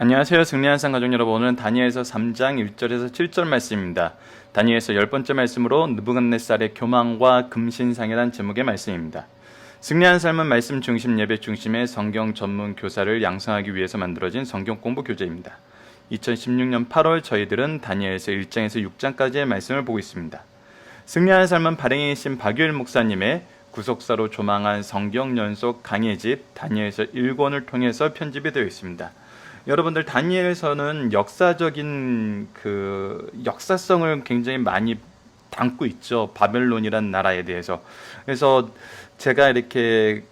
안녕하세요. 승리한 산 가족 여러분, 오늘은 다니엘서 3장 1절에서 7절 말씀입니다. 다니엘서 10번째 말씀으로 느부갓네살의 교만과 금신상이란 제목의 말씀입니다. 승리한 삶은 말씀 중심 예배 중심의 성경 전문 교사를 양성하기 위해서 만들어진 성경 공부 교재입니다. 2016년 8월 저희들은 다니엘서 1장에서 6장까지의 말씀을 보고 있습니다. 승리한 삶은 발행이신 박유일 목사님의 구속사로 조망한 성경 연속 강해집 다니엘서 1권을 통해서 편집이 되어 있습니다. 여러분들, 다니엘서는 역사적인 역사성을 굉장히 많이 담고 있죠. 바벨론이란 나라에 대해서. 그래서 제가 이렇게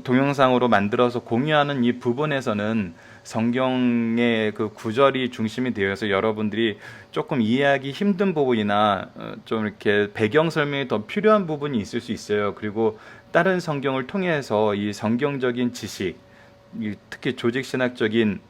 동영상으로 만들어서 공유하는 이 부분에서는 성경의 그 구절이 중심이 되어서 여러분들이 조금 이해하기 힘든 부분이나 좀 이렇게 배경 설명이 더 필요한 부분이 있을 수 있어요. 그리고 다른 성경을 통해서 이 성경적인 지식, 특히 조직신학적인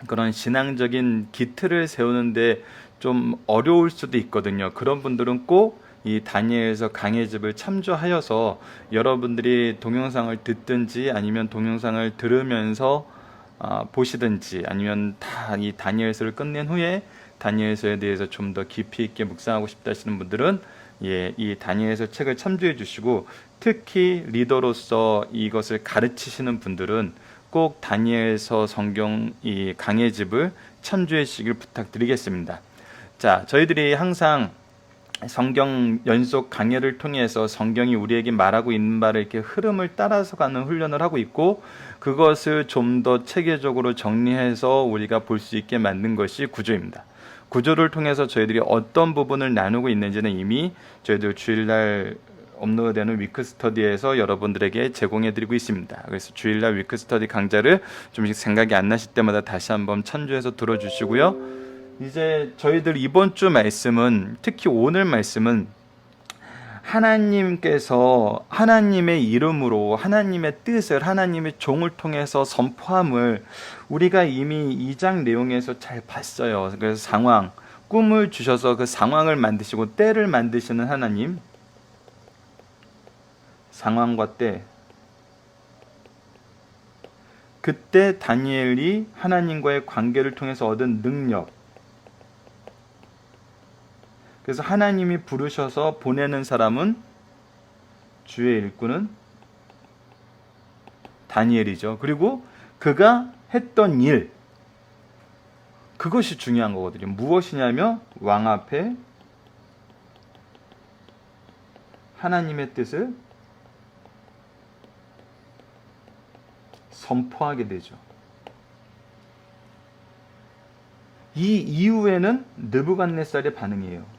그런 신앙적인 기틀을 세우는데 좀 어려울 수도 있거든요. 그런 분들은 꼭 이 다니엘서 강해집을 참조하여서 여러분들이 동영상을 듣든지 아니면 동영상을 들으면서 보시든지 아니면 다 이 다니엘서를 끝낸 후에 다니엘서에 대해서 좀 더 깊이 있게 묵상하고 싶다 하시는 분들은 이 다니엘서 책을 참조해 주시고, 특히 리더로서 이것을 가르치시는 분들은 꼭 다니엘서 성경 이 강해집을 참조해 주시길 부탁드리겠습니다. 자, 저희들이 항상 성경 연속 강해를 통해서 성경이 우리에게 말하고 있는 바를 이렇게 흐름을 따라서 가는 훈련을 하고 있고, 그것을 좀 더 체계적으로 정리해서 우리가 볼 수 있게 만든 것이 구조입니다. 구조를 통해서 저희들이 어떤 부분을 나누고 있는지는 이미 저희들 주일날 업로드되는 위크스터디에서 여러분들에게 제공해드리고 있습니다. 그래서 주일날 위크스터디 강좌를 좀씩 생각이 안 나실 때마다 다시 한번 참조해서 들어주시고요. 이제 저희들 이번 주 말씀은, 특히 오늘 말씀은 하나님께서 하나님의 이름으로 하나님의 뜻을 하나님의 종을 통해서 선포함을 우리가 이미 2장 내용에서 잘 봤어요. 그래서 상황, 꿈을 주셔서 그 상황을 만드시고 때를 만드시는 하나님, 상황과 때, 그때 다니엘이 하나님과의 관계를 통해서 얻은 능력, 그래서 하나님이 부르셔서 보내는 사람은, 주의 일꾼은 다니엘이죠. 그리고 그가 했던 일, 그것이 중요한 거거든요. 무엇이냐면 왕 앞에 하나님의 뜻을 선포하게 되죠. 이 이후에는 느부갓네살의 반응이에요.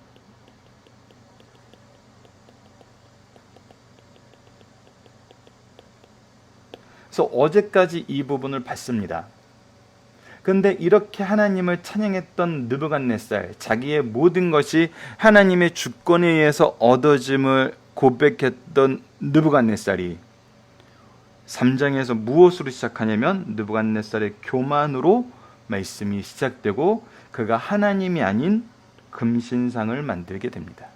그래서 어제까지 이 부분을 봤습니다. 그런데 이렇게 하나님을 찬양했던 느부갓네살, 자기의 모든 것이 하나님의 주권에 의해서 얻어짐을 고백했던 느부갓네살이 3장에서 무엇으로 시작하냐면 느부갓네살의 교만으로 말씀이 시작되고, 그가 하나님이 아닌 금신상을 만들게 됩니다.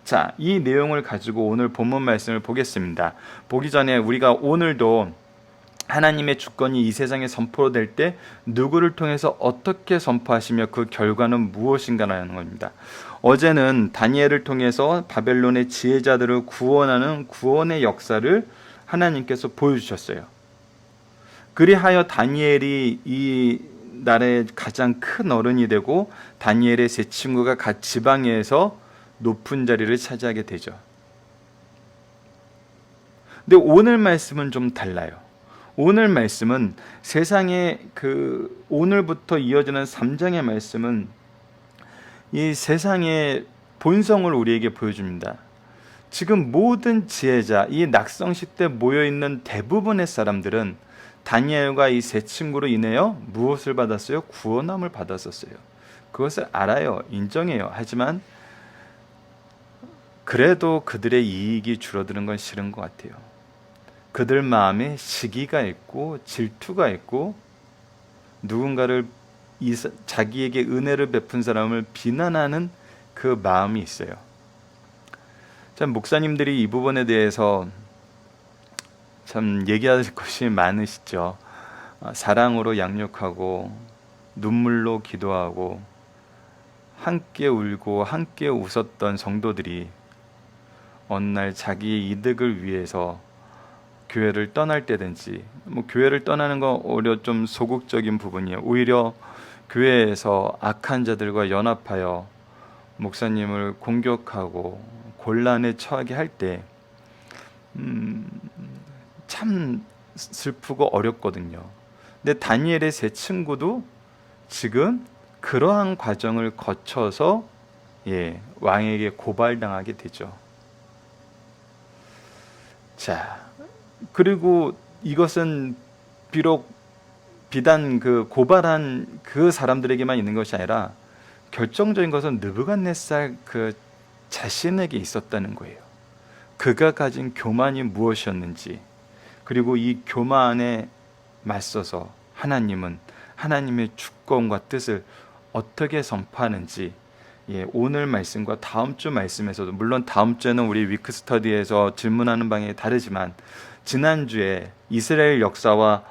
자, 이 내용을 가지고 오늘 본문 말씀을 보겠습니다. 보기 전에 우리가 오늘도 하나님의 주권이 이 세상에 선포될 때 누구를 통해서 어떻게 선포하시며 그 결과는 무엇인가라는 겁니다. 어제는 다니엘을 통해서 바벨론의 지혜자들을 구원하는 구원의 역사를 하나님께서 보여주셨어요. 그리하여 다니엘이 이 나라의 가장 큰 어른이 되고 다니엘의 세 친구가 각 지방에서 높은 자리를 차지하게 되죠. 근데 오늘 말씀은 좀 달라요. 오늘 말씀은 세상의 오늘부터 이어지는 3장의 말씀은 이 세상의 본성을 우리에게 보여줍니다. 지금 모든 지혜자, 이 낙성식 때 모여있는 대부분의 사람들은 다니엘과 이 세 친구로 인하여 무엇을 받았어요? 구원함을 받았었어요. 그것을 알아요. 인정해요. 하지만 그래도 그들의 이익이 줄어드는 건 싫은 것 같아요. 그들 마음에 시기가 있고 질투가 있고 누군가를 자기에게 은혜를 베푼 사람을 비난하는 그 마음이 있어요. 참 목사님들이 이 부분에 대해서 참 얘기할 것이 많으시죠. 사랑으로 양육하고 눈물로 기도하고 함께 울고 함께 웃었던 성도들이 어느 날 자기의 이득을 위해서 교회를 떠날 때든지, 교회를 떠나는 건 오히려 좀 소극적인 부분이에요. 오히려 교회에서 악한 자들과 연합하여 목사님을 공격하고 곤란에 처하게 할 때 참 슬프고 어렵거든요. 근데 다니엘의 세 친구도 지금 그러한 과정을 거쳐서 왕에게 고발당하게 되죠. 자, 그리고 이것은 비록 비단 그 고발한 그 사람들에게만 있는 것이 아니라 결정적인 것은 느부갓네살 그 자신에게 있었다는 거예요. 그가 가진 교만이 무엇이었는지, 그리고 이 교만에 맞서서 하나님은 하나님의 주권과 뜻을 어떻게 선포하는지, 오늘 말씀과 다음 주 말씀에서도, 물론 다음 주에는 우리 위크 스터디에서 질문하는 방향이 다르지만 지난주에 이스라엘 역사와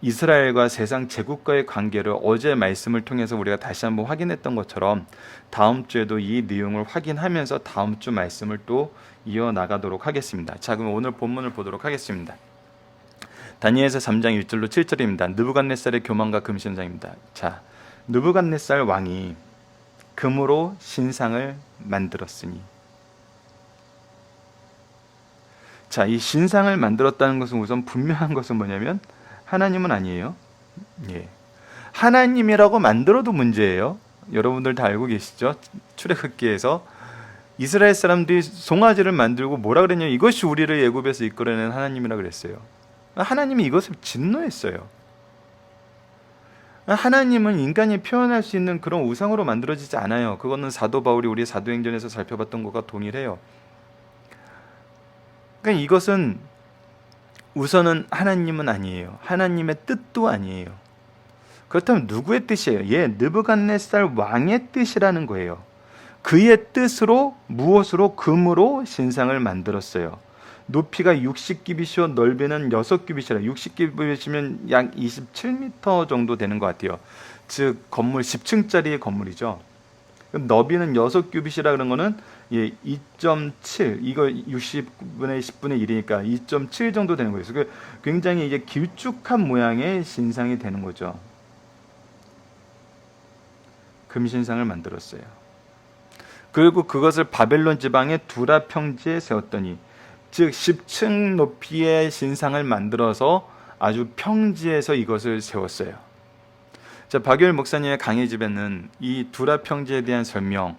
이스라엘과 세상 제국과의 관계를 어제 말씀을 통해서 우리가 다시 한번 확인했던 것처럼 다음 주에도 이 내용을 확인하면서 다음 주 말씀을 또 이어나가도록 하겠습니다. 자, 그럼 오늘 본문을 보도록 하겠습니다. 다니엘서 3장 1절로 7절입니다. 느부갓네살의 교만과 금신상입니다. 자, 느부갓네살 왕이 금으로 신상을 만들었으니, 자, 이 신상을 만들었다는 것은 우선 분명한 것은 뭐냐면 하나님은 아니에요. 하나님이라고 만들어도 문제예요. 여러분들 다 알고 계시죠? 출애굽기에서 이스라엘 사람들이 송아지를 만들고 뭐라 그랬냐면 이것이 우리를 애굽에서 이끌어낸 하나님이라 그랬어요. 하나님이 이것을 진노했어요. 하나님은 인간이 표현할 수 있는 그런 우상으로 만들어지지 않아요. 그거는 사도 바울이 우리 사도행전에서 살펴봤던 것과 동일해요. 그러니까 이것은 우선은 하나님은 아니에요. 하나님의 뜻도 아니에요. 그렇다면 누구의 뜻이에요? 느부갓네살 왕의 뜻이라는 거예요. 그의 뜻으로 무엇으로? 금으로 신상을 만들었어요. 높이가 60규빗이요 넓이는 6규빗이라, 60규빗이면 약 27m 정도 되는 것 같아요. 즉 건물 10층짜리의 건물이죠. 너비는 6규빗이라 그런 거는 2.7, 이거 60분의 10분의 1이니까 2.7 정도 되는 거예요. 그래서 굉장히 이제 길쭉한 모양의 신상이 되는 거죠. 금신상을 만들었어요. 그리고 그것을 바벨론 지방의 두라 평지에 세웠더니, 즉 10층 높이의 신상을 만들어서 아주 평지에서 이것을 세웠어요. 자, 박유일 목사님의 강의 집에는 이 두라 평지에 대한 설명,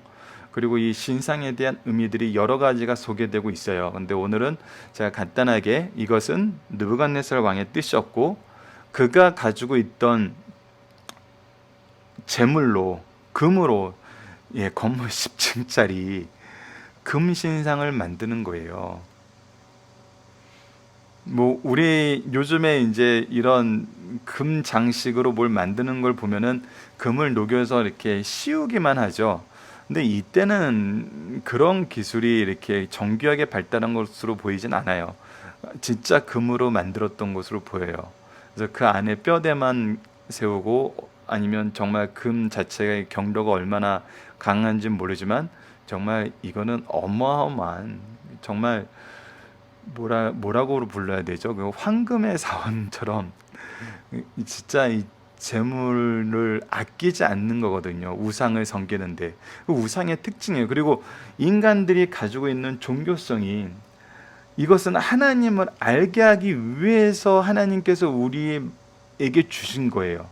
그리고 이 신상에 대한 의미들이 여러 가지가 소개되고 있어요. 근데 오늘은 제가 간단하게 이것은 느부갓네살 왕의 뜻이었고, 그가 가지고 있던 재물로, 금으로 건물 10층짜리 금신상을 만드는 거예요. 우리 요즘에 이제 이런 금 장식으로 뭘 만드는 걸 보면은 금을 녹여서 이렇게 씌우기만 하죠. 근데 이때는 그런 기술이 이렇게 정교하게 발달한 것으로 보이진 않아요. 진짜 금으로 만들었던 것으로 보여요. 그래서 그 안에 뼈대만 세우고, 아니면 정말 금 자체의 경도가 얼마나 강한지는 모르지만 정말 이거는 어마어마한, 정말 뭐라고 불러야 되죠? 그 황금의 사원처럼 진짜 이 재물을 아끼지 않는 거거든요. 우상을 섬기는데. 그 우상의 특징이에요. 그리고 인간들이 가지고 있는 종교성이, 이것은 하나님을 알게 하기 위해서 하나님께서 우리에게 주신 거예요.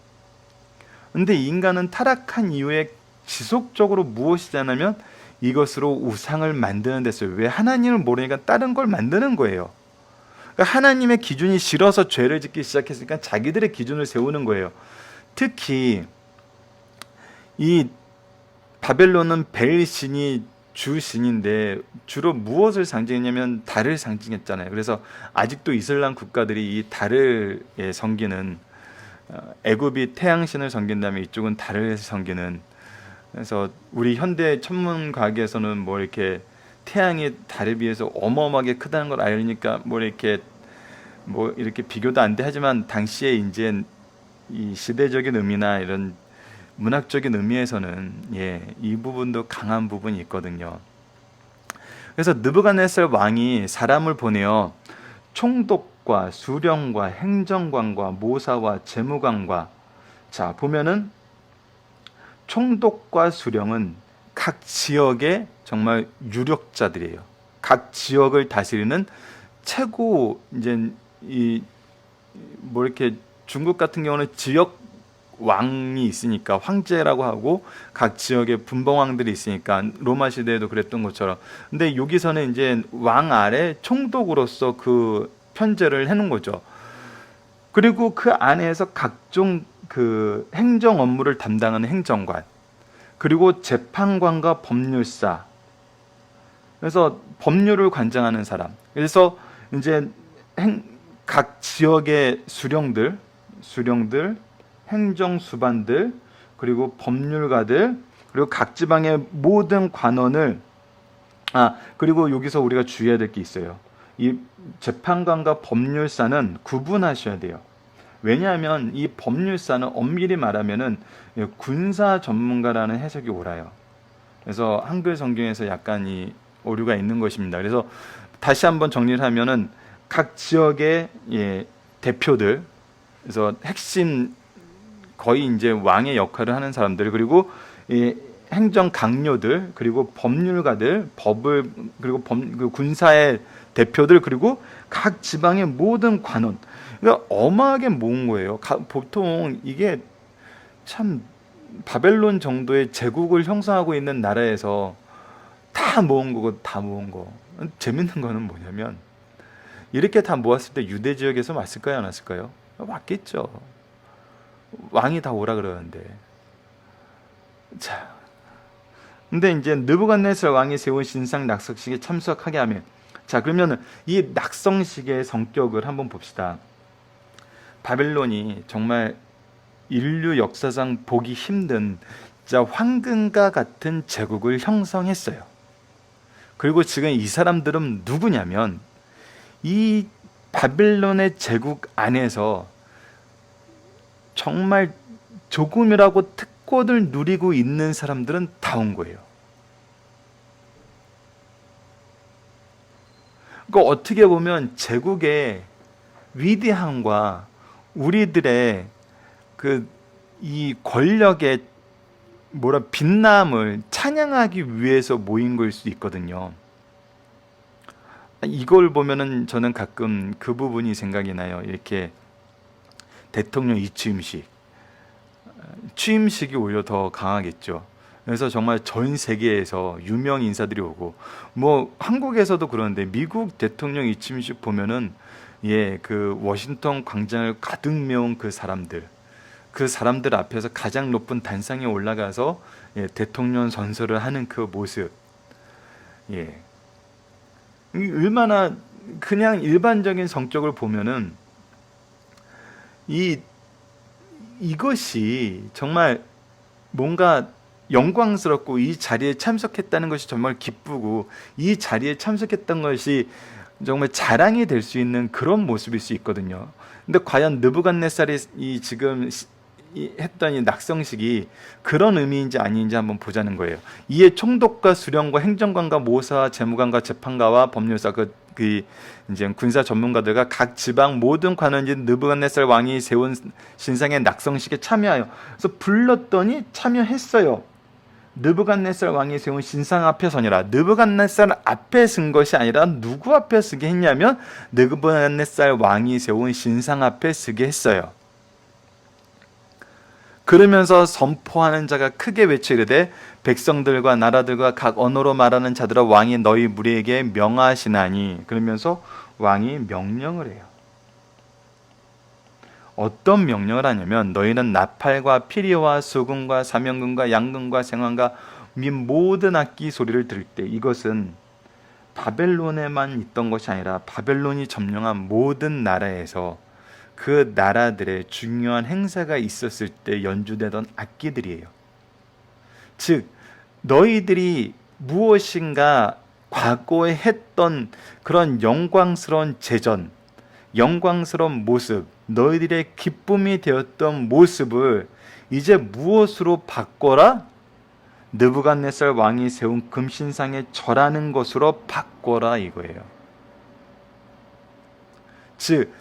근데 인간은 타락한 이후에 지속적으로 무엇이지 않으면 이것으로 우상을 만드는 데서, 왜? 하나님을 모르니까 다른 걸 만드는 거예요. 그러니까 하나님의 기준이 싫어서 죄를 짓기 시작했으니까 자기들의 기준을 세우는 거예요. 특히 이 바벨론은 벨 신이 주 신인데 주로 무엇을 상징했냐면 달을 상징했잖아요. 그래서 아직도 이슬람 국가들이 이 달을 섬기는, 애굽이 태양신을 섬긴다면 이쪽은 달을 섬기는, 그래서 우리 현대 천문과학에서는 이렇게 태양이 달에 비해서 어마어마하게 크다는 걸 알으니까 이렇게 뭐 이렇게 비교도 안 돼 하지만 당시에 이제 이 시대적인 의미나 이런 문학적인 의미에서는 이 부분도 강한 부분이 있거든요. 그래서 느부갓네살 왕이 사람을 보내어 총독과 수령과 행정관과 모사와 재무관과, 자 보면은 총독과 수령은 각 지역의 정말 유력자들이에요. 각 지역을 다스리는 최고 이제 이 뭐 이렇게 중국 같은 경우는 지역 왕이 있으니까 황제라고 하고 각 지역의 분봉왕들이 있으니까 로마 시대에도 그랬던 것처럼. 근데 여기서는 이제 왕 아래 총독으로서 그 편제를 해놓은 거죠. 그리고 그 안에서 각종 그 행정 업무를 담당하는 행정관, 그리고 재판관과 법률사, 그래서 법률을 관장하는 사람, 그래서 이제 각 지역의 수령들, 행정수반들, 그리고 법률가들, 그리고 각 지방의 모든 관원을, 그리고 여기서 우리가 주의해야 될 게 있어요. 이 재판관과 법률사는 구분하셔야 돼요. 왜냐하면 이 법률사는 엄밀히 말하면은 군사 전문가라는 해석이 옳아요. 그래서 한글 성경에서 약간 이 오류가 있는 것입니다. 그래서 다시 한번 정리를 하면은 각 지역의 대표들, 그래서 핵심 거의 이제 왕의 역할을 하는 사람들, 그리고 행정 강요들, 그리고 법률가들, 그리고 그 군사의 대표들, 그리고 각 지방의 모든 관원. 그러니까 어마하게 모은 거예요. 보통 이게 참 바벨론 정도의 제국을 형성하고 있는 나라에서 다 모은 거고, 다 모은 거. 재밌는 거는 뭐냐면 이렇게 다 모았을 때 유대 지역에서 왔을까요, 안 왔을까요? 왔겠죠. 왕이 다 오라 그러는데. 자, 근데 이제 느부갓네살 왕이 세운 신상 낙성식에 참석하게 하면, 자 그러면은 이 낙성식의 성격을 한번 봅시다. 바벨론이 정말 인류 역사상 보기 힘든 진짜 황금과 같은 제국을 형성했어요. 그리고 지금 이 사람들은 누구냐면 이 바벨론의 제국 안에서 정말 조금이라고 특권을 누리고 있는 사람들은 다 온 거예요. 그러니까 어떻게 보면 제국의 위대함과 우리들의 이 권력의 빛남을 찬양하기 위해서 모인 걸 수도 있거든요. 이걸 보면은 저는 가끔 그 부분이 생각이 나요. 이렇게 대통령 취임식이 오히려 더 강하겠죠. 그래서 정말 전 세계에서 유명 인사들이 오고, 뭐 한국에서도 그러는데 미국 대통령 취임식 보면은 그 워싱턴 광장을 가득 메운 그 사람들 앞에서 가장 높은 단상에 올라가서 대통령 선서를 하는 그 모습, 얼마나 그냥 일반적인 성격을 보면은 이것이 정말 뭔가 영광스럽고, 이 자리에 참석했다는 것이 정말 기쁘고, 이 자리에 참석했던 것이 정말 자랑이 될 수 있는 그런 모습일 수 있거든요. 근데 과연 느부갓네살이 지금 했던 이 낙성식이 그런 의미인지 아닌지 한번 보자는 거예요. 이에 총독과 수령과 행정관과 모사, 재무관과 재판가와 법률사, 이제 군사 전문가들과 각 지방 모든 관원진 느부갓네살 왕이 세운 신상의 낙성식에 참여하여, 그래서 불렀더니 참여했어요. 느부갓네살 왕이 세운 신상 앞에 서니라. 느부갓네살 앞에 쓴 것이 아니라 누구 앞에 쓰게 했냐면 느부갓네살 왕이 세운 신상 앞에 쓰게 했어요. 그러면서 선포하는 자가 크게 외쳐 이르되 백성들과 나라들과 각 언어로 말하는 자들아 왕이 너희 무리에게 명하시나니. 그러면서 왕이 명령을 해요. 어떤 명령을 하냐면 너희는 나팔과 피리와 수금과 사명금과 양금과 생황과 및 모든 악기 소리를 들을 때, 이것은 바벨론에만 있던 것이 아니라 바벨론이 점령한 모든 나라에서 그 나라들의 중요한 행사가 있었을 때 연주되던 악기들이에요. 즉 너희들이 무엇인가 과거에 했던 그런 영광스러운 재전, 영광스러운 모습, 너희들의 기쁨이 되었던 모습을 이제 무엇으로 바꿔라? 느부갓네살 왕이 세운 금신상에 절하는 것으로 바꿔라 이거예요. 즉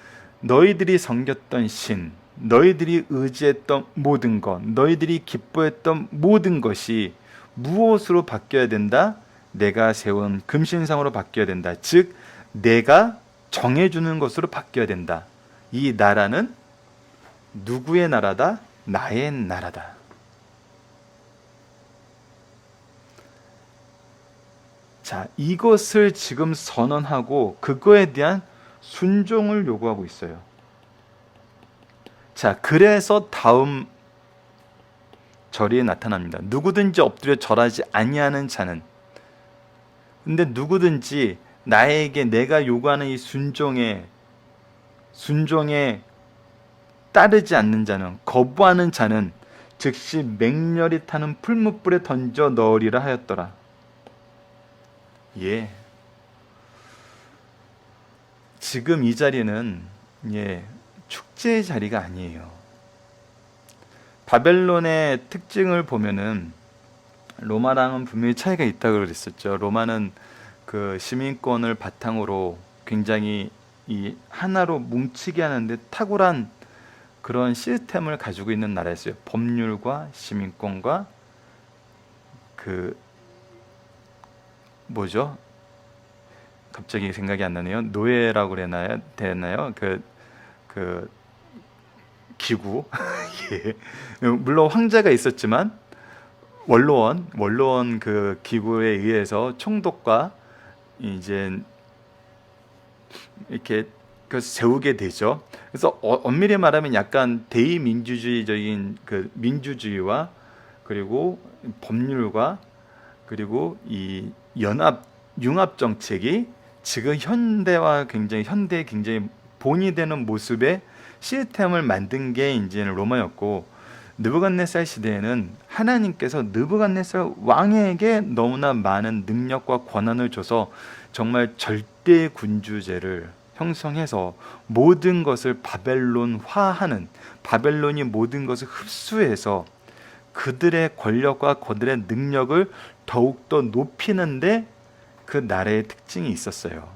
너희들이 섬겼던 신, 너희들이 의지했던 모든 것, 너희들이 기뻐했던 모든 것이 무엇으로 바뀌어야 된다? 내가 세운 금신상으로 바뀌어야 된다. 즉 내가 정해주는 것으로 바뀌어야 된다. 이 나라는 누구의 나라다? 나의 나라다. 자, 이것을 지금 선언하고 그거에 대한 순종을 요구하고 있어요. 자, 그래서 다음 절이 나타납니다. 누구든지 엎드려 절하지 아니하는 자는, 근데 누구든지 나에게 내가 요구하는 이 순종에 따르지 않는 자는, 거부하는 자는 즉시 맹렬히 타는 풀무불에 던져 넣으리라 하였더라. 예. 지금 이 자리는 축제의 자리가 아니에요. 바벨론의 특징을 보면은 로마랑은 분명히 차이가 있다고 그랬었죠. 로마는 그 시민권을 바탕으로 굉장히 이 하나로 뭉치게 하는데 탁월한 그런 시스템을 가지고 있는 나라였어요. 법률과 시민권과 그 뭐죠? 갑자기 생각이 안 나네요. 노예라고 되나요? 그 기구. 예. 물론 황제가 있었지만 원로원 그 기구에 의해서 총독과 이제 이렇게 그 세우게 되죠. 그래서 엄밀히 말하면 약간 대의민주주의적인 그 민주주의와 그리고 법률과 그리고 이 융합 정책이 지금 현대에 굉장히 본이 되는 모습의 시스템을 만든 게 이제는 로마였고, 느부갓네살 시대에는 하나님께서 느부갓네살 왕에게 너무나 많은 능력과 권한을 줘서 정말 절대 군주제를 형성해서 모든 것을 바벨론화하는, 바벨론이 모든 것을 흡수해서 그들의 권력과 그들의 능력을 더욱더 높이는데 그 나라의 특징이 있었어요.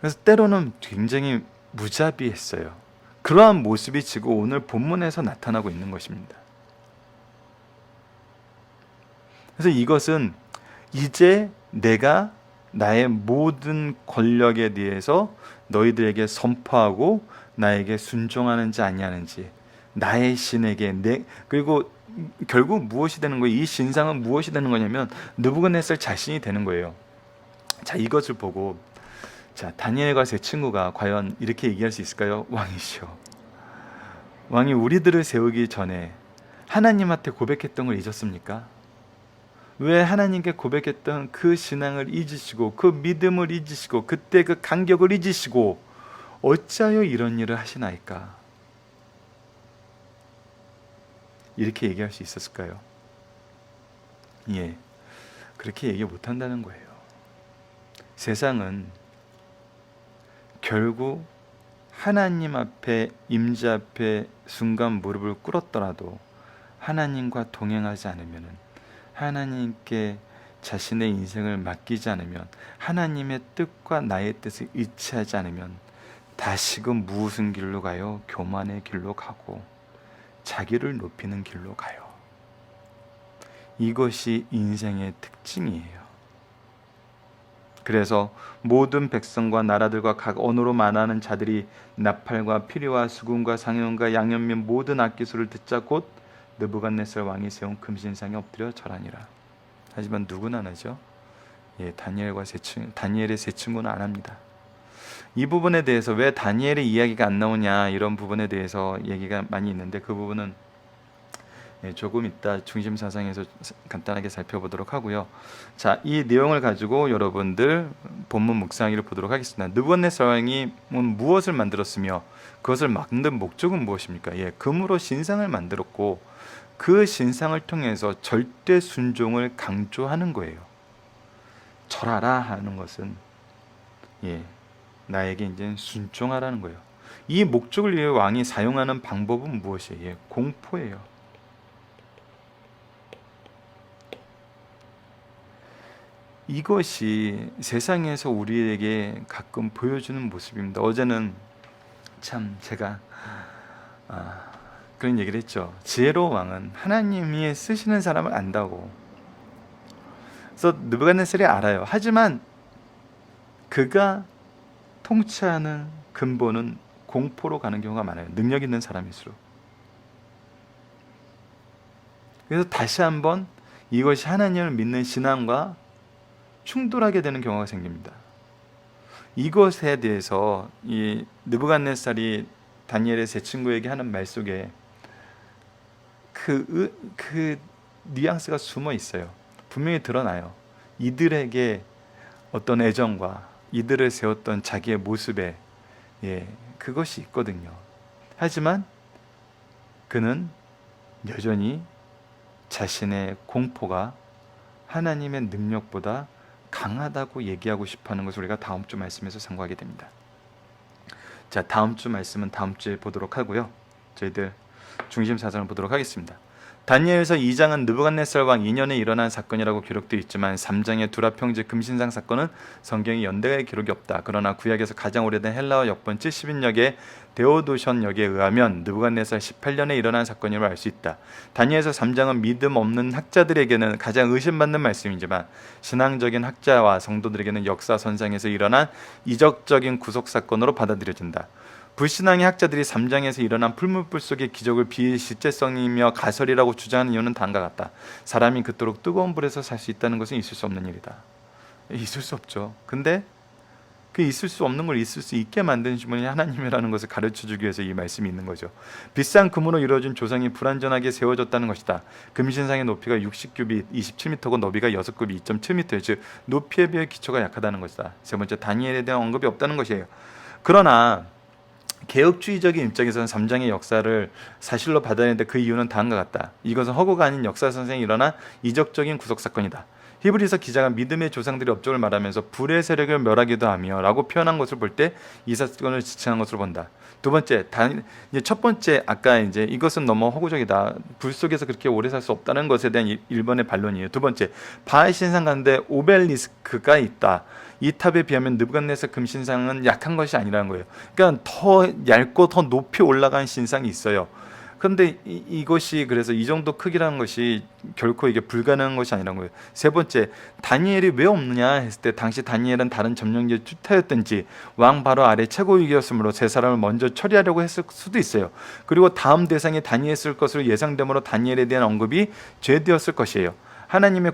그래서 때로는 굉장히 무자비했어요. 그러한 모습이 지금 오늘 본문에서 나타나고 있는 것입니다. 그래서 이것은 이제 내가 나의 모든 권력에 대해서 너희들에게 선포하고 나에게 순종하는지 아니하는지, 나의 신에게 그리고 결국 무엇이 되는 거예요? 이 신상은 무엇이 되는 거냐면 느부갓네살 자신이 되는 거예요. 자, 이것을 보고 자, 다니엘과 세 친구가 과연 이렇게 얘기할 수 있을까요? 왕이시여, 왕이 우리들을 세우기 전에 하나님한테 고백했던 걸 잊었습니까? 왜 하나님께 고백했던 그 신앙을 잊으시고 그 믿음을 잊으시고 그때 그 간격을 잊으시고 어찌하여 이런 일을 하시나이까? 이렇게 얘기할 수 있었을까요? 예, 그렇게 얘기 못한다는 거예요. 세상은 결국 하나님 앞에, 임재 앞에 순간 무릎을 꿇었더라도 하나님과 동행하지 않으면, 하나님께 자신의 인생을 맡기지 않으면, 하나님의 뜻과 나의 뜻을 일치하지 않으면 다시금 무슨 길로 가요? 교만의 길로 가고 자기를 높이는 길로 가요. 이것이 인생의 특징이에요. 그래서 모든 백성과 나라들과 각 언어로 말하는 자들이 나팔과 피리와 수금과 상현과 양현민 모든 악기수를 듣자 곧 느부갓네살 왕이 세운 금신상에 엎드려 절하니라. 하지만 누구는 안 하죠? 다니엘의 세 친구는 안 합니다. 이 부분에 대해서 왜 다니엘의 이야기가 안 나오냐, 이런 부분에 대해서 얘기가 많이 있는데 그 부분은 조금 이따 중심 사상에서 간단하게 살펴보도록 하고요. 자, 이 내용을 가지고 여러분들 본문 묵상하기를 보도록 하겠습니다. 느부갓네살 왕이 무엇을 만들었으며 그것을 만든 목적은 무엇입니까? 금으로 신상을 만들었고 그 신상을 통해서 절대 순종을 강조하는 거예요. 절하라 하는 것은 나에게 이제 순종하라는 거예요. 이 목적을 위해 왕이 사용하는 방법은 무엇이에요? 공포예요. 이것이 세상에서 우리에게 가끔 보여주는 모습입니다. 어제는 참 제가 그런 얘기를 했죠. 지혜로운 왕은 하나님이 쓰시는 사람을 안다고. 그래서 느부갓네살이 알아요. 하지만 그가 통치하는 근본은 공포로 가는 경우가 많아요. 능력 있는 사람일수록. 그래서 다시 한번 이것이 하나님을 믿는 신앙과 충돌하게 되는 경우가 생깁니다. 이것에 대해서 이 느부갓네살이 다니엘의 세 친구에게 하는 말 속에 그 뉘앙스가 숨어 있어요. 분명히 드러나요. 이들에게 어떤 애정과 이들을 세웠던 자기의 모습에 그것이 있거든요. 하지만 그는 여전히 자신의 공포가 하나님의 능력보다 강하다고 얘기하고 싶어하는 것을 우리가 다음 주 말씀에서 상고하게 됩니다. 자, 다음 주 말씀은 다음 주에 보도록 하고요. 저희들 중심 사선을 보도록 하겠습니다. 다니엘서 2장은 느부갓네살 왕 2년에 일어난 사건이라고 기록되어 있지만 3장의 두라평지 금신상 사건은 성경에 연대의 기록이 없다. 그러나 구약에서 가장 오래된 헬라어 역본 70인역의 데오도션 역에 의하면 느부갓네살 18년에 일어난 사건임을 알 수 있다. 다니엘서 3장은 믿음 없는 학자들에게는 가장 의심받는 말씀이지만 신앙적인 학자와 성도들에게는 역사선상에서 일어난 이적적인 구속사건으로 받아들여진다. 불신앙의 학자들이 3장에서 일어난 풀무불 속의 기적을 비실제성이며 가설이라고 주장하는 이유는 다음과 같다. 사람이 그토록 뜨거운 불에서 살 수 있다는 것은 있을 수 없는 일이다. 있을 수 없죠. 근데 그 있을 수 없는 걸 있을 수 있게 만드는 분이 하나님이라는 것을 가르쳐주기 위해서 이 말씀이 있는 거죠. 비싼 금으로 이루어진 조상이 불완전하게 세워졌다는 것이다. 금신상의 높이가 60규빗 27m고 너비가 6규빗 2.7m, 즉 높이에 비해 기초가 약하다는 것이다. 세 번째, 다니엘에 대한 언급이 없다는 것이에요. 그러나 개혁주의적인 입장에서는 3장의 역사를 사실로 받아야하는데 그 이유는 다음과 같다. 이것은 허구가 아닌 역사선생이 일어난 이적적인 구속사건이다. 히브리서 기자가 믿음의 조상들의 업적을 말하면서 불의 세력을 멸하기도 하며 라고 표현한 것을 볼 때 이 사건을 지칭한 것으로 본다. 두 번째, 이제 첫 번째, 아까 이제 이것은 너무 허구적이다. 불 속에서 그렇게 오래 살 수 없다는 것에 대한 1번의 반론이에요. 두 번째, 바알 신상 가운데 오벨리스크가 있다. 이 탑에 비하면 느부갓네살 금신상은 약한 것이 아니라는 거예요. 그러니까 더 얇고 더 높이 올라간 신상이 있어요. 그런데 이것이 그래서 이 정도 크기라는 것이 결코 이게 불가능한 것이 아니라는 거예요. 세 번째, 다니엘이 왜 없느냐 했을 때 당시 다니엘은 다른 점령지의 투타였든지 왕 바로 아래 최고위기였으므로 세 사람을 먼저 처리하려고 했을 수도 있어요. 그리고 다음 대상이 다니엘일 것으로 예상되므로 다니엘에 대한 언급이 죄되었을 것이에요. 하나님의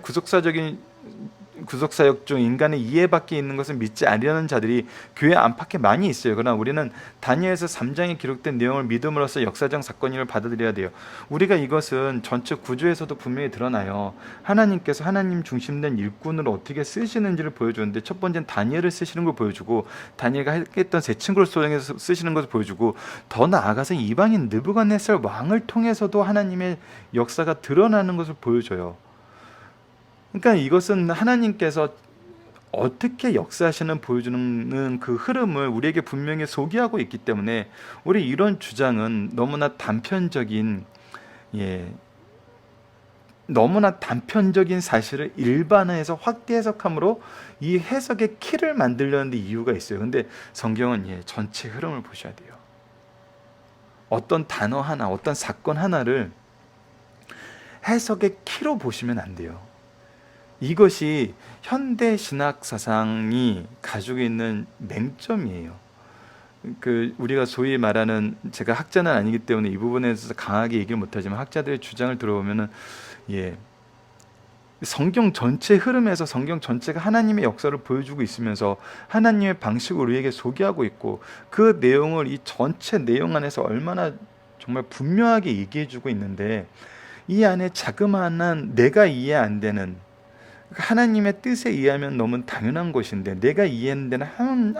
구속사역 중 인간의 이해 밖에 있는 것을 믿지 않으려는 자들이 교회 안팎에 많이 있어요. 그러나 우리는 다니엘서 3장에 기록된 내용을 믿음으로써 역사적 사건임을 받아들여야 돼요. 우리가 이것은 전체 구조에서도 분명히 드러나요. 하나님께서 하나님 중심된 일꾼을 어떻게 쓰시는지를 보여주는데 첫 번째는 다니엘을 쓰시는 걸 보여주고 다니엘가 했던 세 친구를 소용해서 쓰시는 것을 보여주고 더 나아가서 이방인 느부갓네살 왕을 통해서도 하나님의 역사가 드러나는 것을 보여줘요. 그러니까 이것은 하나님께서 어떻게 역사하시는 보여주는 그 흐름을 우리에게 분명히 소개하고 있기 때문에 우리 이런 주장은 너무나 단편적인 사실을 일반화해서 확대 해석함으로 이 해석의 키를 만들려는 데 이유가 있어요. 근데 성경은 전체 흐름을 보셔야 돼요. 어떤 단어 하나, 어떤 사건 하나를 해석의 키로 보시면 안 돼요. 이것이 현대 신학 사상이 가지고 있는 맹점이에요. 우리가 소위 말하는, 제가 학자는 아니기 때문에 이 부분에 대해서 강하게 얘기를 못하지만 학자들의 주장을 들어보면은 성경 전체 흐름에서 성경 전체가 하나님의 역사를 보여주고 있으면서 하나님의 방식을 우리에게 소개하고 있고 그 내용을 이 전체 내용 안에서 얼마나 정말 분명하게 얘기해주고 있는데 이 안에 자그마한 내가 이해 안 되는 하나님의 뜻에 의하면 너무 당연한 것인데 내가 이해하는 데는 한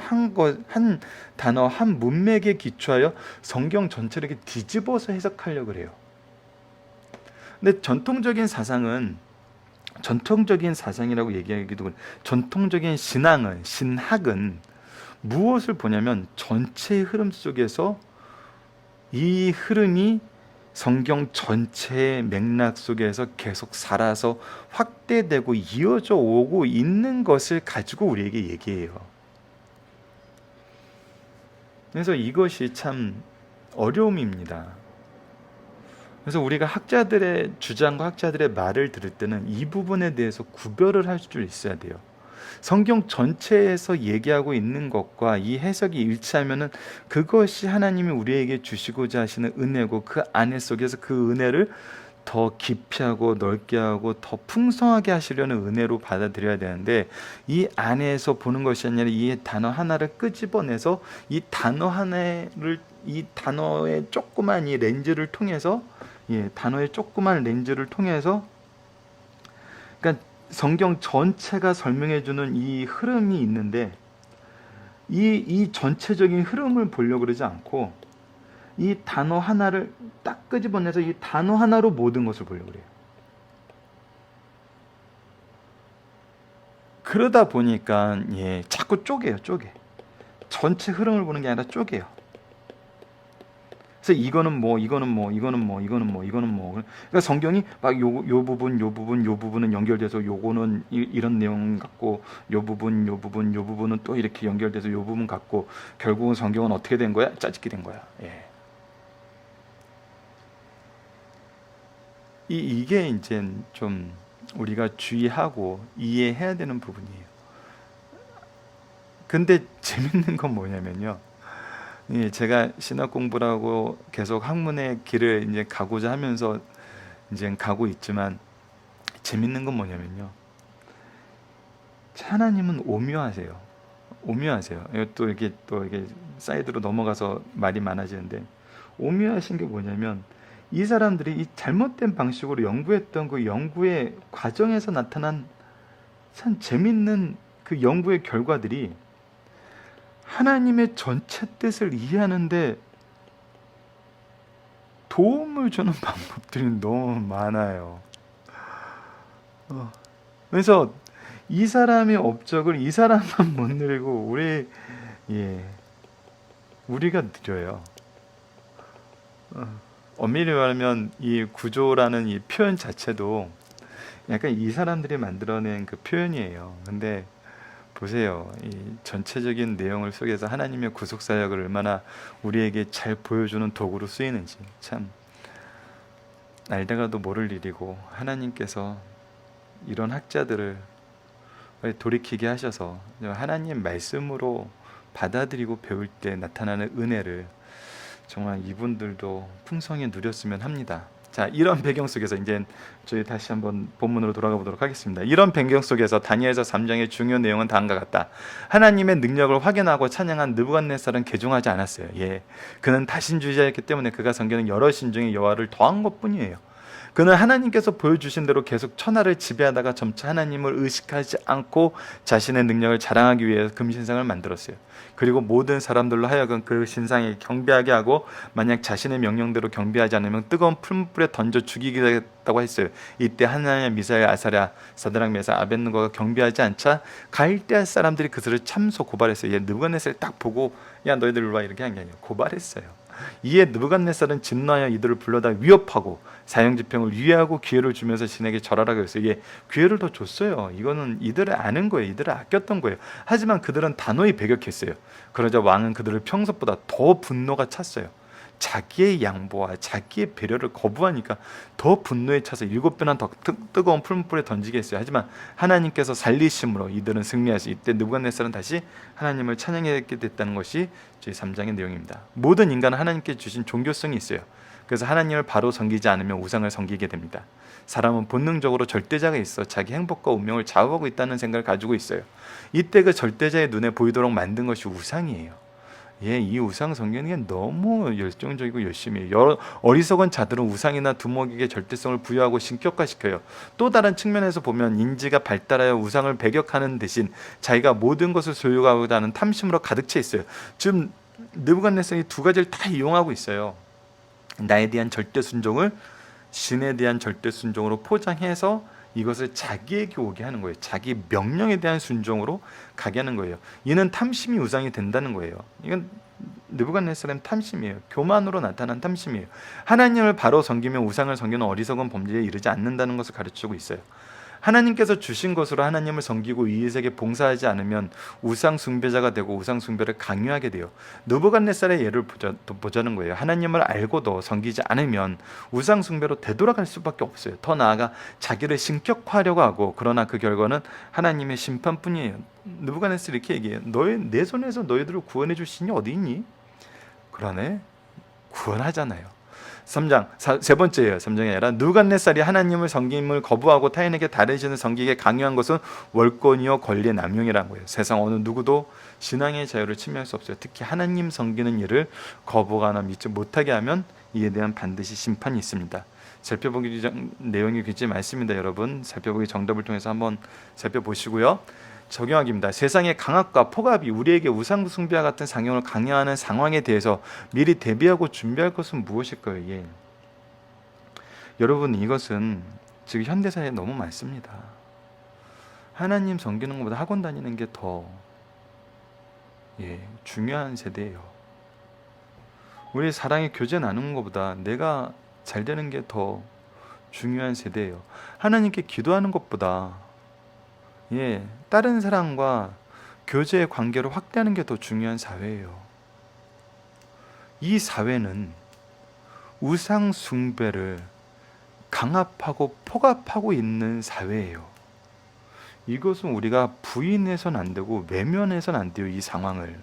단어, 한 문맥에 기초하여 성경 전체를 이렇게 뒤집어서 해석하려고 그래요. 근데 전통적인 사상이라고 얘기하기도 전통적인 신학은 무엇을 보냐면 전체의 흐름 속에서 이 흐름이 성경 전체의 맥락 속에서 계속 살아서 확대되고 이어져 오고 있는 것을 가지고 우리에게 얘기해요. 그래서 이것이 참 어려움입니다. 그래서 우리가 학자들의 주장과 학자들의 말을 들을 때는 이 부분에 대해서 구별을 할 줄 있어야 돼요. 성경 전체에서 얘기하고 있는 것과 이 해석이 일치하면은 그것이 하나님이 우리에게 주시고자 하시는 은혜고, 그 안에 속에서 그 은혜를 더 깊이 하고 넓게 하고 더 풍성하게 하시려는 은혜로 받아들여야 되는데, 이 안에서 보는 것이 아니라 이 단어 하나를 끄집어내서 이 단어 하나를, 이 단어의 조그만 이 렌즈를 통해서, 단어의 조그만 렌즈를 통해서, 그러니까 성경 전체가 설명해주는 이 흐름이 있는데, 이 전체적인 흐름을 보려고 그러지 않고 이 단어 하나를 딱 끄집어내서 이 단어 하나로 모든 것을 보려고 그래요. 그러다 보니까 자꾸 쪼개요. 전체 흐름을 보는 게 아니라 쪼개요. 그래서 이거는 뭐, 이거는 뭐, 이거는 뭐, 이거는 뭐, 이거는 뭐. 그러니까 성경이 막 요 부분은 연결돼서 요거는 이런 내용 같고, 요 부분은 또 이렇게 연결돼서 요 부분 같고, 결국은 성경은 어떻게 된 거야? 짜집기 된 거야. 이게 이제 좀 우리가 주의하고 이해해야 되는 부분이에요. 근데 재밌는 건 뭐냐면요. 제가 신학 공부를 하고 계속 학문의 길을 이제 가고자 하면서 이제 가고 있지만, 재밌는 건 뭐냐면요. 하나님은 오묘하세요. 또 이렇게 사이드로 넘어가서 말이 많아지는데, 오묘하신 게 뭐냐면, 이 사람들이 이 잘못된 방식으로 연구했던 그 연구의 과정에서 나타난 참 재밌는 그 연구의 결과들이 하나님의 전체 뜻을 이해하는데 도움을 주는 방법들이 너무 많아요. 그래서 이 사람의 업적을 이 사람만 못 누리고 우리가 누려요. 엄밀히 말하면 이 구조라는 이 표현 자체도 약간 이 사람들이 만들어낸 그 표현이에요. 근데 보세요. 이 전체적인 내용을 속에서 하나님의 구속 사역을 얼마나 우리에게 잘 보여주는 도구로 쓰이는지 참 알다가도 모를 일이고, 하나님께서 이런 학자들을 돌이키게 하셔서 하나님 말씀으로 받아들이고 배울 때 나타나는 은혜를 정말 이분들도 풍성히 누렸으면 합니다. 자, 이런 배경 속에서 이제 저희 다시 한번 본문으로 돌아가 보도록 하겠습니다. 이런 배경 속에서 다니엘서 3장의 중요 내용은 다음과 같다. 하나님의 능력을 확인하고 찬양한 느부갓네살은 개종하지 않았어요. 그는 다신주의자였기 때문에 그가 섬기는 여러 신 중에 여호와를 더한 것뿐이에요. 그는 하나님께서 보여주신 대로 계속 천하를 지배하다가 점차 하나님을 의식하지 않고 자신의 능력을 자랑하기 위해서 금신상을 만들었어요. 그리고 모든 사람들로 하여금 그 신상에 경배하게 하고, 만약 자신의 명령대로 경배하지 않으면 뜨거운 풀무불에 던져 죽이겠다고 했어요. 이때 하나냐, 미사엘, 아사랴, 사드락, 메삭, 아벳느고가 경배하지 않자 갈대아 사람들이 그들을 참소 고발했어요. 느부갓네살을 딱 보고 야 너희들 일로 와 이렇게 한 게 아니에요. 고발했어요. 이에 느부갓네살은 진노하여 이들을 불러다 위협하고 사형집행을 유예하고 기회를 주면서 신에게 절하라고 했어요. 기회를 더 줬어요. 이거는 이들을 아는 거예요. 이들을 아꼈던 거예요. 하지만 그들은 단호히 배격했어요. 그러자 왕은 그들을 평소보다 더 분노가 찼어요. 자기의 양보와 자기의 배려를 거부하니까 더 분노에 차서 7배나 더 뜨거운 풀무불에 던지게 했어요. 하지만 하나님께서 살리심으로 이들은 승리하시, 이때 느부갓네살은 다시 하나님을 찬양하게 됐다는 것이 제 3장의 내용입니다. 모든 인간은 하나님께 주신 종교성이 있어요. 그래서 하나님을 바로 섬기지 않으면 우상을 섬기게 됩니다. 사람은 본능적으로 절대자가 있어 자기 행복과 운명을 좌우하고 있다는 생각을 가지고 있어요. 이때 그 절대자의 눈에 보이도록 만든 것이 우상이에요. 이 우상 섬기는 게 너무 열정적이고 열심히 해요. 어리석은 자들은 우상이나 두목에게 절대성을 부여하고 신격화시켜요. 또 다른 측면에서 보면 인지가 발달하여 우상을 배격하는 대신 자기가 모든 것을 소유하고자 하는 탐심으로 가득 차 있어요. 지금 느부갓네살이 두 가지를 다 이용하고 있어요. 나에 대한 절대 순종을 신에 대한 절대 순종으로 포장해서 이것을 자기에게 오게 하는 거예요. 자기 명령에 대한 순종으로 가게 하는 거예요. 이는 탐심이 우상이 된다는 거예요. 이건 느부갓네살의 탐심이에요. 교만으로 나타난 탐심이에요. 하나님을 바로 섬기며 우상을 섬기는 어리석은 범죄에 이르지 않는다는 것을 가르치고 있어요. 하나님께서 주신 것으로 하나님을 섬기고 이웃에게 봉사하지 않으면 우상 숭배자가 되고 우상 숭배를 강요하게 돼요. 느부갓네살의 예를 보자는 거예요. 하나님을 알고도 섬기지 않으면 우상 숭배로 되돌아갈 수밖에 없어요. 더 나아가 자기를 신격화하려고 하고, 그러나 그 결과는 하나님의 심판뿐이에요. 느부갓네살이 이렇게 얘기해요. 내 손에서 너희들을 구원해 줄 신이 어디 있니? 그러네. 구원하잖아요. 3장 세 번째예요. 3장이 아니라 느부갓네살이 하나님을 섬김을 거부하고 타인에게 다른 신을 섬기게 강요한 것은 월권이요 권리의 남용이라는 거예요. 세상 어느 누구도 신앙의 자유를 침해할 수 없어요. 특히 하나님 섬기는 일을 거부하거나 믿지 못하게 하면 이에 대한 반드시 심판이 있습니다. 살펴보기 내용이 굉장히 많습니다. 여러분 살펴보기 정답을 통해서 한번 살펴보시고요. 적용하기입니다. 세상의 강압과 폭압이 우리에게 우상 숭배와 같은 상용을 강요하는 상황에 대해서 미리 대비하고 준비할 것은 무엇일까요? 예. 여러분 이것은 지금 현대사에 너무 많습니다. 하나님 섬기는 것보다 학원 다니는 게 더 중요한 세대예요. 우리 사랑의 교제 나누는 것보다 내가 잘 되는 게 더 중요한 세대예요. 하나님께 기도하는 것보다 다른 사람과 교제의 관계를 확대하는 게 더 중요한 사회예요. 이 사회는 우상 숭배를 강압하고 폭압하고 있는 사회예요. 이것은 우리가 부인해서는 안 되고 외면해서는 안 돼요. 이 상황을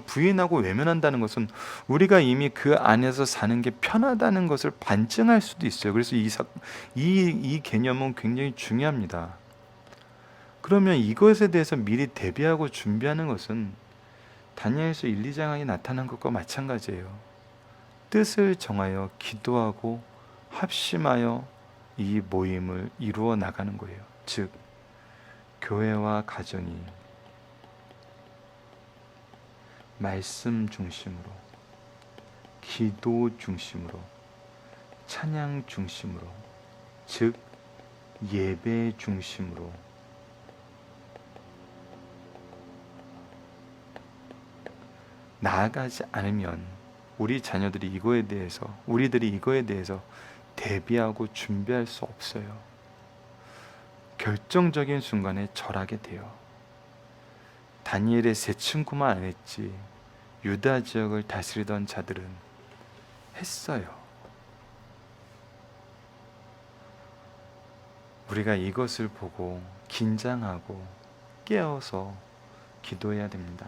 부인하고 외면한다는 것은 우리가 이미 그 안에서 사는 게 편하다는 것을 반증할 수도 있어요. 그래서 이 개념은 굉장히 중요합니다. 그러면 이것에 대해서 미리 대비하고 준비하는 것은 다니엘서 1, 2장에 나타난 것과 마찬가지예요. 뜻을 정하여 기도하고 합심하여 이 모임을 이루어 나가는 거예요. 즉 교회와 가정이 말씀 중심으로, 기도 중심으로, 찬양 중심으로, 즉 예배 중심으로 나아가지 않으면 우리들이 이거에 대해서 대비하고 준비할 수 없어요. 결정적인 순간에 절하게 돼요. 다니엘의 세 친구만 안 했지 유다 지역을 다스리던 자들은 했어요. 우리가 이것을 보고 긴장하고 깨어서 기도해야 됩니다.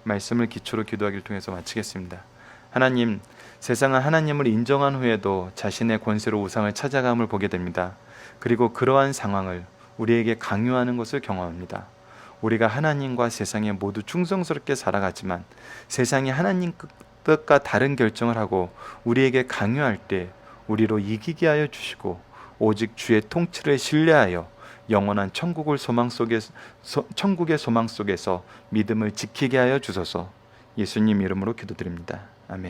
말씀을 기초로 기도하기를 통해서 마치겠습니다. 하나님, 세상은 하나님을 인정한 후에도 자신의 권세로 우상을 찾아감을 보게 됩니다. 그리고 그러한 상황을 우리에게 강요하는 것을 경험합니다. 우리가 하나님과 세상에 모두 충성스럽게 살아가지만 세상이 하나님 뜻과 다른 결정을 하고 우리에게 강요할 때 우리로 이기게 하여 주시고 오직 주의 통치를 신뢰하여 영원한 천국의 소망 속에서 믿음을 지키게 하여 주소서. 예수님 이름으로 기도드립니다. 아멘.